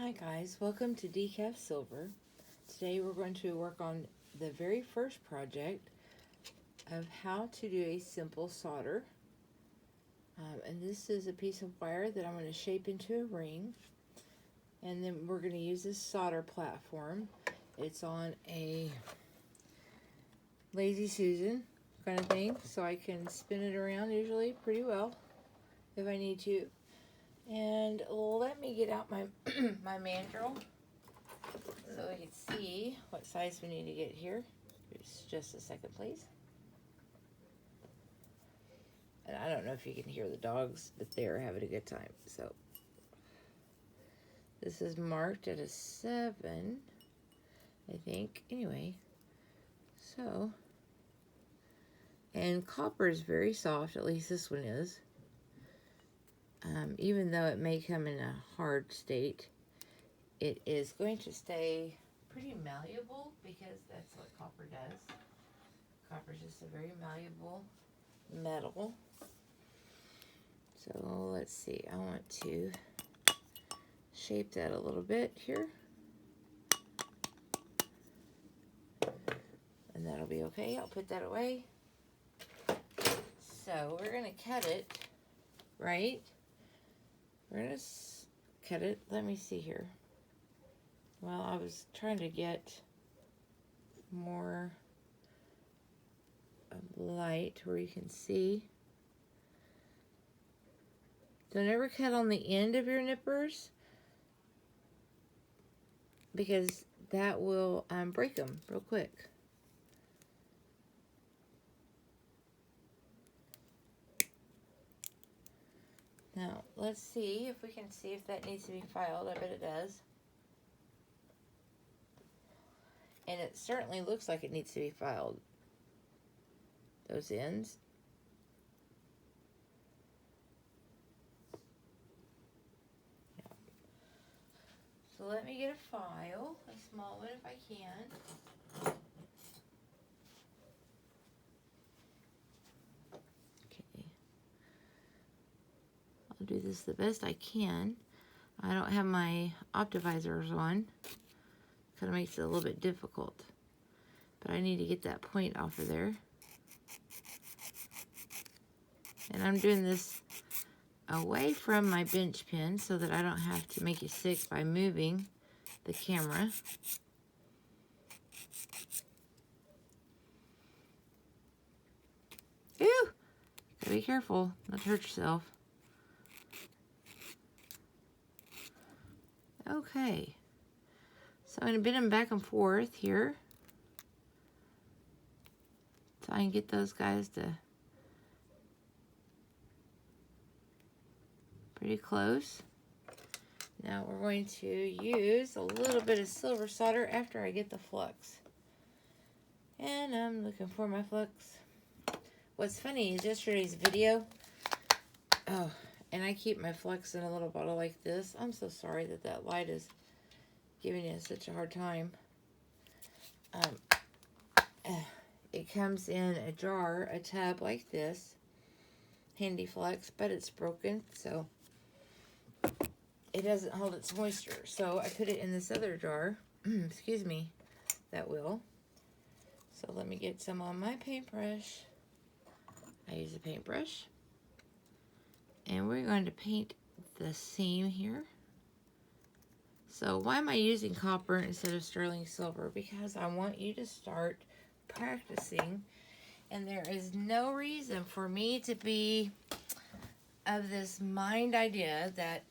Hi guys, welcome to DeCaffSilver. Today we're going to work on the very first project of how to do a simple solder. And this is a piece of wire that I'm going to shape into a ring. And then we're going to use this solder platform. It's on a Lazy Susan kind of thing, so I can spin it around usually pretty well if I need to. And let me get out my my mandrel so we can see what size we need to get here. Just a second, please. And I don't know if you can hear the dogs, but they're having a good time. So this is marked at a 7, I think. Anyway, so, and copper is very soft, at least this one is. Even though it may come in a hard state, it is going to stay pretty malleable because that's what copper does. Copper is just a very malleable metal. So let's see, I want to shape that a little bit here. And that'll be okay. I'll put that away. So we're going to cut it, right? We're going to cut it. Let me see here. Well, I was trying to get more light where you can see. Don't ever cut on the end of your nippers because that will break them real quick. Now, let's see if we can see if that needs to be filed. I bet it does. And it certainly looks like it needs to be filed. Those ends. Yeah. So let me get a file, a small one if I can. I'll do this the best I can. I don't have my optivisors on. Kind of makes it a little bit difficult. But I need to get that point off of there. And I'm doing this away from my bench pin so that I don't have to make you sick by moving the camera. Ew! Gotta be careful not to hurt yourself. Okay, so I'm going to bend them back and forth here so I can get those guys to pretty close. Now we're going to use a little bit of silver solder after I get the flux. And I'm looking for my flux. What's funny is yesterday's video, and I keep my flux in a little bottle like this. I'm so sorry that that light is giving you such a hard time. It comes in a jar, a tub like this, Handy Flux, but it's broken, so it doesn't hold its moisture. So I put it in this other jar, excuse me, that will. So let me get some on my paintbrush. I use a paintbrush. And we're going to paint the seam here. So why am I using copper instead of sterling silver? Because I want you to start practicing. And there is no reason for me to be of this mind idea that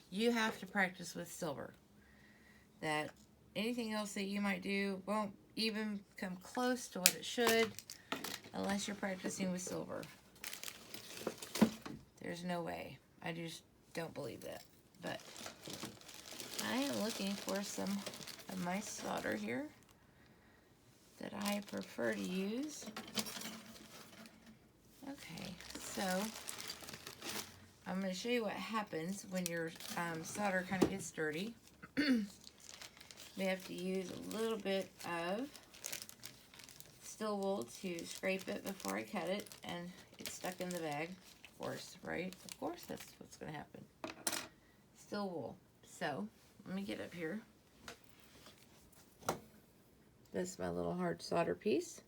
you have to practice with silver. That anything else that you might do won't even come close to what it should unless you're practicing with silver. There's no way. I just don't believe that. But I am looking for some of my solder here that I prefer to use. Okay, so I'm going to show you what happens when your solder kind of gets dirty. We have to use a little bit of steel wool to scrape it before I cut it, and it's stuck in the bag. Of course, right? Of course, that's what's going to happen. Steel wool. So let me get up here. This is my little hard solder piece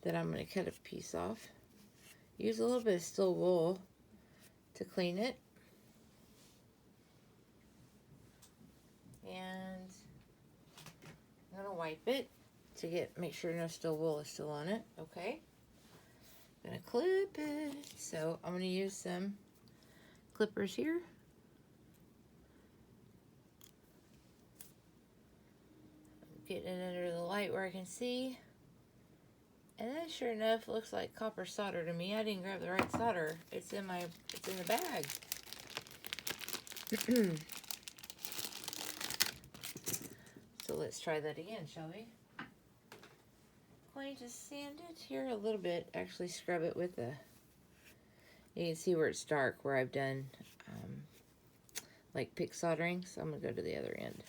that I'm going to cut a piece off. Use a little bit of steel wool to clean it. And I'm going to wipe it to make sure no steel wool is still on it. Okay. I'm going to clip it. So I'm going to use some clippers here. Getting it under the light where I can see. And that sure enough looks like copper solder to me. I didn't grab the right solder. It's in the bag. So let's try that again, shall we? Going to sand it here a little bit. Actually scrub it with you can see where it's dark, where I've done like pick soldering. So I'm going to go to the other end.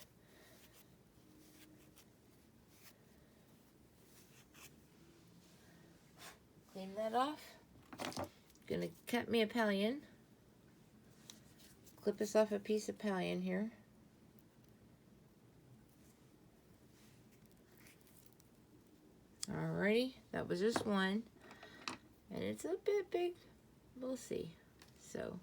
Clean that off. Gonna cut me a pallion. Clip us off a piece of pallion here. Alrighty, that was just one. And it's a bit big. We'll see. So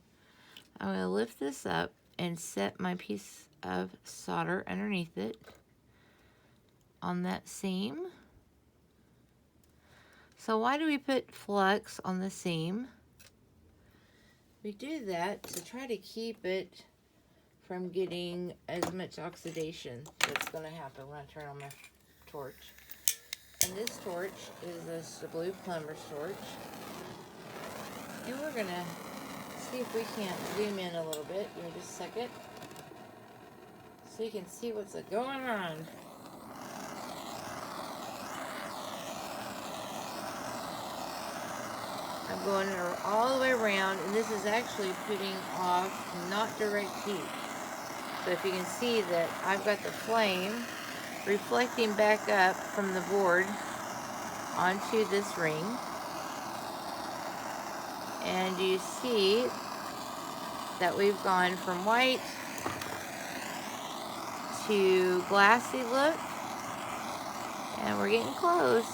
I'm gonna lift this up and set my piece of solder underneath it on that seam. So why do we put flux on the seam? We do that to try to keep it from getting as much oxidation that's going to happen when I turn on my torch. And this torch is a blue plumber's torch. And we're going to see if we can't zoom in a little bit. Give me just a second. So you can see what's going on. I'm going all the way around, and this is actually putting off not direct heat. So if you can see that I've got the flame reflecting back up from the board onto this ring. And you see that we've gone from white to glassy look, and we're getting close.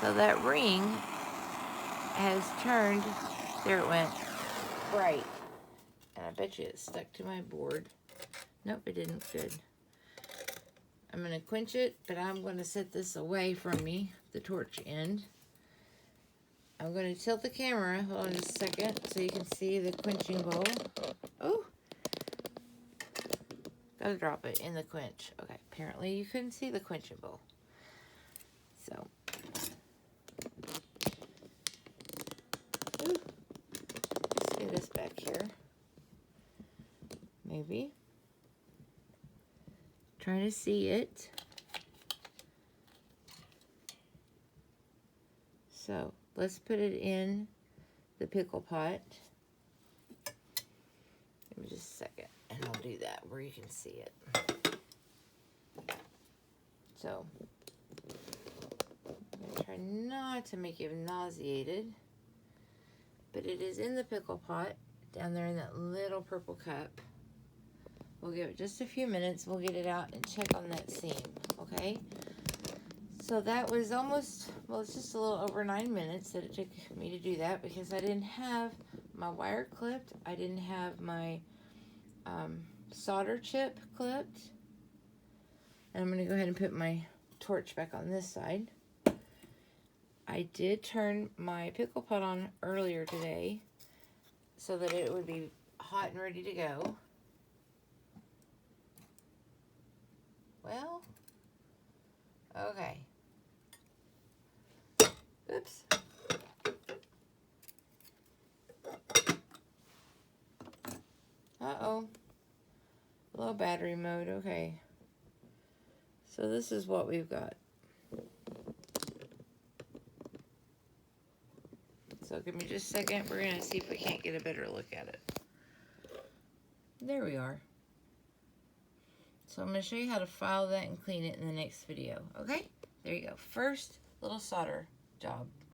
So that ring has turned, there it went, bright. And I bet you it stuck to my board. Nope, it didn't. Good. I'm going to quench it, but I'm going to set this away from me, the torch end. I'm going to tilt the camera, hold on just a second, so you can see the quenching bowl. Oh! Gotta drop it in the quench. Okay, apparently you couldn't see the quenching bowl. So. Ooh. Let's get this back here. Maybe. Trying to see it. So let's put it in the pickle pot. Give me just a second, and I'll do that where you can see it. So I'm gonna try not to make you nauseated, but it is in the pickle pot down there in that little purple cup. We'll give it just a few minutes. We'll get it out and check on that seam, okay? So that was almost, well, it's just a little over 9 minutes that it took me to do that because I didn't have my wire clipped. I didn't have my solder chip clipped. And I'm going to go ahead and put my torch back on this side. I did turn my pickle pot on earlier today so that it would be hot and ready to go. Well, okay. Oops. Uh-oh. Low battery mode, okay. So this is what we've got. So So give me just a second. We're going to see if we can't get a better look at it. There we are. So I'm going to show you how to file that and clean it in the next video. Okay? There you go. First little solder job.